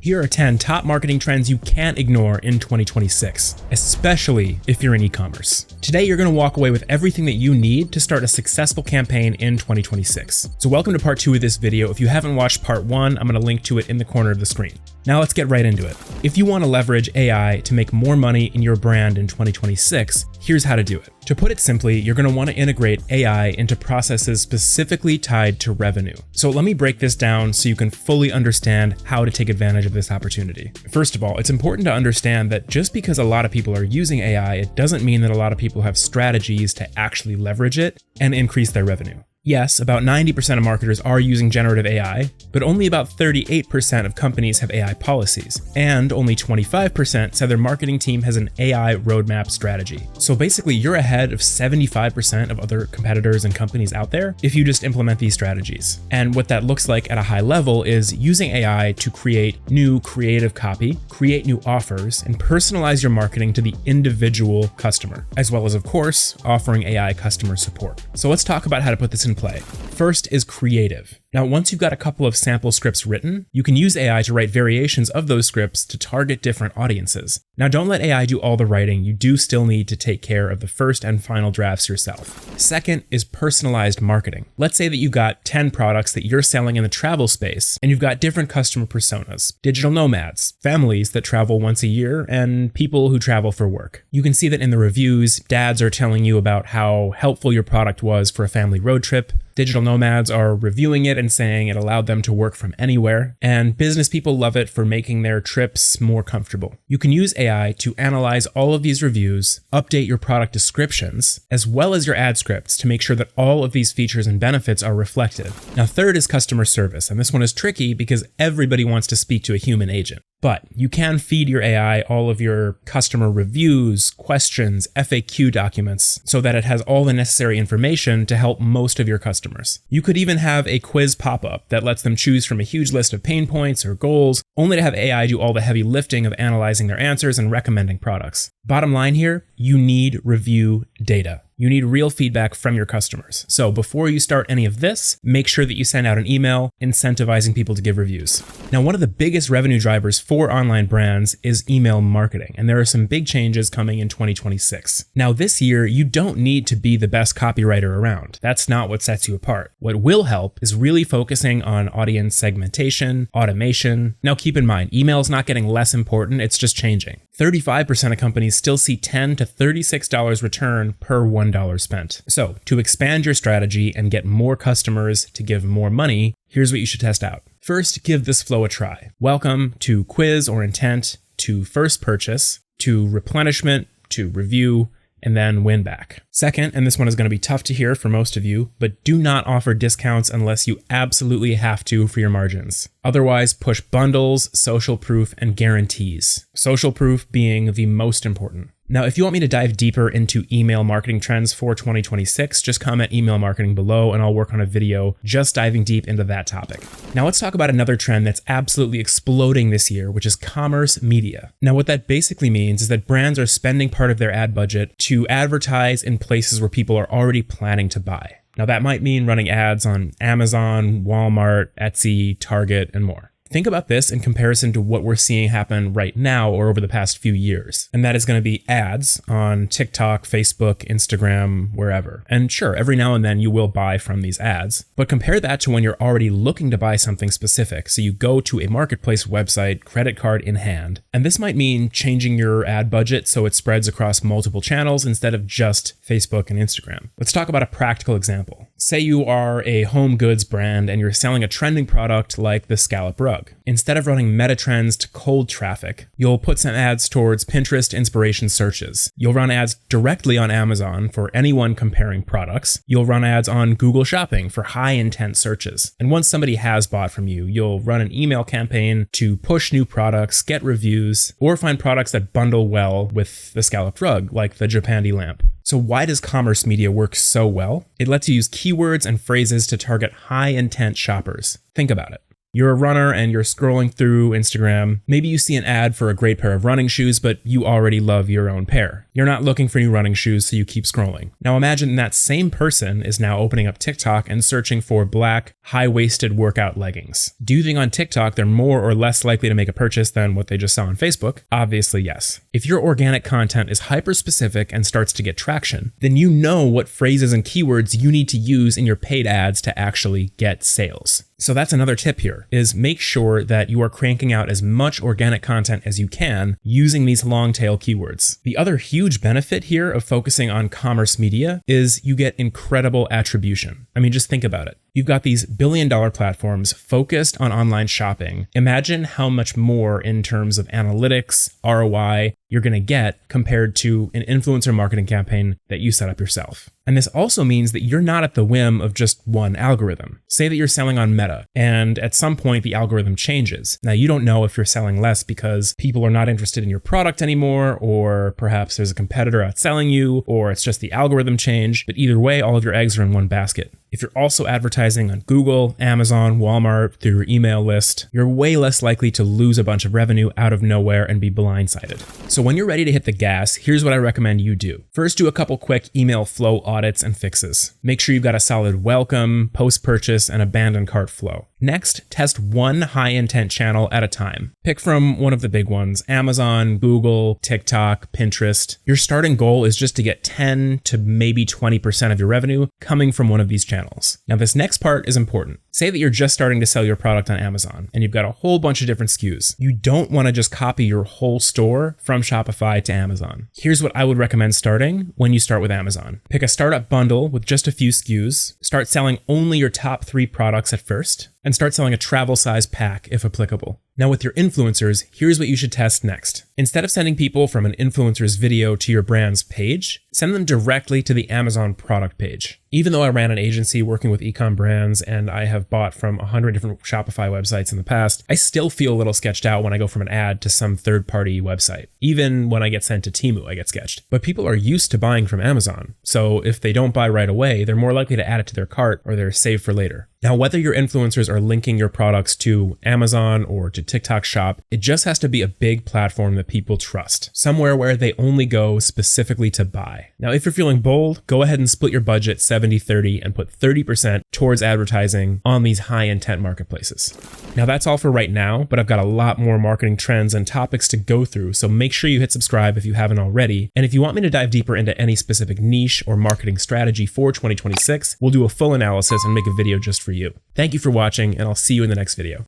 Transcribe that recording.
Here are 10 top marketing trends you can't ignore in 2026, especially if you're in e-commerce. Today, you're going to walk away with everything that you need to start a successful campaign in 2026. So welcome to part 2 of this video. If you haven't watched part 1, I'm going to link to it in the corner of the screen. Now let's get right into it. If you want to leverage AI to make more money in your brand in 2026, here's how to do it. To put it simply, you're going to want to integrate AI into processes specifically tied to revenue. So let me break this down so you can fully understand how to take advantage of this opportunity. First of all, it's important to understand that just because a lot of people are using AI, it doesn't mean that a lot of people have strategies to actually leverage it and increase their revenue. Yes, about 90% of marketers are using generative AI, but only about 38% of companies have AI policies, and only 25% said their marketing team has an AI roadmap strategy. So basically, you're ahead of 75% of other competitors and companies out there if you just implement these strategies. And what that looks like at a high level is using AI to create new creative copy, create new offers, and personalize your marketing to the individual customer, as well as, of course, offering AI customer support. So let's talk about how to put this in play. First is creative. Now, once you've got a couple of sample scripts written, you can use AI to write variations of those scripts to target different audiences. Now, don't let AI do all the writing. You do still need to take care of the first and final drafts yourself. Second is personalized marketing. Let's say that you've got 10 products that you're selling in the travel space, and you've got different customer personas: digital nomads, families that travel once a year, and people who travel for work. You can see that in the reviews, dads are telling you about how helpful your product was for a family road trip. Digital nomads are reviewing it and saying it allowed them to work from anywhere, and business people love it for making their trips more comfortable. You can use AI to analyze all of these reviews, update your product descriptions, as well as your ad scripts to make sure that all of these features and benefits are reflected. Now, third is customer service, and this one is tricky because everybody wants to speak to a human agent. But you can feed your AI all of your customer reviews, questions, FAQ documents, so that it has all the necessary information to help most of your customers. You could even have a quiz pop-up that lets them choose from a huge list of pain points or goals, only to have AI do all the heavy lifting of analyzing their answers and recommending products. Bottom line here, you need review data. You need real feedback from your customers. So before you start any of this, make sure that you send out an email incentivizing people to give reviews. Now, one of the biggest revenue drivers for online brands is email marketing, and there are some big changes coming in 2026. Now, this year, you don't need to be the best copywriter around. That's not what sets you apart. What will help is really focusing on audience segmentation, automation. Now, keep in mind, email is not getting less important, it's just changing. 35% of companies still see $10 to $36 return per $1 spent. So to expand your strategy and get more customers to give more money, here's what you should test out. First, give this flow a try. Welcome to quiz or intent, to first purchase, to replenishment, to review, and then win back. Second, and this one is going to be tough to hear for most of you, but do not offer discounts unless you absolutely have to for your margins. Otherwise, push bundles, social proof, and guarantees. Social proof being the most important. Now, if you want me to dive deeper into email marketing trends for 2026, just comment email marketing below and I'll work on a video just diving deep into that topic. Now, let's talk about another trend that's absolutely exploding this year, which is commerce media. Now, what that basically means is that brands are spending part of their ad budget to advertise in places where people are already planning to buy. Now, that might mean running ads on Amazon, Walmart, Etsy, Target, and more. Think about this in comparison to what we're seeing happen right now or over the past few years. And that is going to be ads on TikTok, Facebook, Instagram, wherever. And sure, every now and then you will buy from these ads, but compare that to when you're already looking to buy something specific. So you go to a marketplace website, credit card in hand. And this might mean changing your ad budget so it spreads across multiple channels instead of just Facebook and Instagram. Let's talk about a practical example. Say you are a home goods brand and you're selling a trending product like the scallop rug. Instead of running meta trends to cold traffic, you'll put some ads towards Pinterest inspiration searches. You'll run ads directly on Amazon for anyone comparing products. You'll run ads on Google Shopping for high intent searches. And once somebody has bought from you, you'll run an email campaign to push new products, get reviews, or find products that bundle well with the scallop rug, like the Japandi lamp. So why does commerce media work so well? It lets you use keywords and phrases to target high intent shoppers. Think about it. You're a runner and you're scrolling through Instagram. Maybe you see an ad for a great pair of running shoes, but you already love your own pair. You're not looking for new running shoes, so you keep scrolling. Now imagine that same person is now opening up TikTok and searching for black, high-waisted workout leggings. Do you think on TikTok they're more or less likely to make a purchase than what they just saw on Facebook? Obviously, yes. If your organic content is hyper-specific and starts to get traction, then you know what phrases and keywords you need to use in your paid ads to actually get sales. So that's another tip here, is make sure that you are cranking out as much organic content as you can using these long tail keywords. The other huge benefit here of focusing on commerce media is you get incredible attribution. I mean, just think about it. You've got these billion-dollar platforms focused on online shopping. Imagine how much more in terms of analytics, ROI, you're going to get compared to an influencer marketing campaign that you set up yourself. And this also means that you're not at the whim of just one algorithm. Say that you're selling on Meta, and at some point the algorithm changes. Now, you don't know if you're selling less because people are not interested in your product anymore, or perhaps there's a competitor outselling you, or it's just the algorithm change. But either way, all of your eggs are in one basket. If you're also advertising on Google, Amazon, Walmart, through your email list, you're way less likely to lose a bunch of revenue out of nowhere and be blindsided. So when you're ready to hit the gas, here's what I recommend you do. First, do a couple quick email flow audits and fixes. Make sure you've got a solid welcome, post-purchase, and abandoned cart flow. Next, test one high-intent channel at a time. Pick from one of the big ones, Amazon, Google, TikTok, Pinterest. Your starting goal is just to get 10 to maybe 20% of your revenue coming from one of these channels. Now, this next part is important. Say that you're just starting to sell your product on Amazon and you've got a whole bunch of different SKUs. You don't want to just copy your whole store from Shopify to Amazon. Here's what I would recommend starting when you start with Amazon. Pick a startup bundle with just a few SKUs. Start selling only your top 3 products at first, and start selling a travel size pack if applicable. Now with your influencers, here's what you should test next. Instead of sending people from an influencer's video to your brand's page, send them directly to the Amazon product page. Even though I ran an agency working with e-com brands and I have bought from 100 different Shopify websites in the past, I still feel a little sketched out when I go from an ad to some third-party website. Even when I get sent to Temu, I get sketched. But people are used to buying from Amazon, so if they don't buy right away, they're more likely to add it to their cart or they're saved for later. Now, whether your influencers are linking your products to Amazon or to TikTok Shop, it just has to be a big platform that people trust, somewhere where they only go specifically to buy. Now, if you're feeling bold, go ahead and split your budget 70-30 and put 30% towards advertising on these high intent marketplaces. Now, that's all for right now, but I've got a lot more marketing trends and topics to go through, so make sure you hit subscribe if you haven't already. And if you want me to dive deeper into any specific niche or marketing strategy for 2026, we'll do a full analysis and make a video just for you. Thank you for watching, and I'll see you in the next video.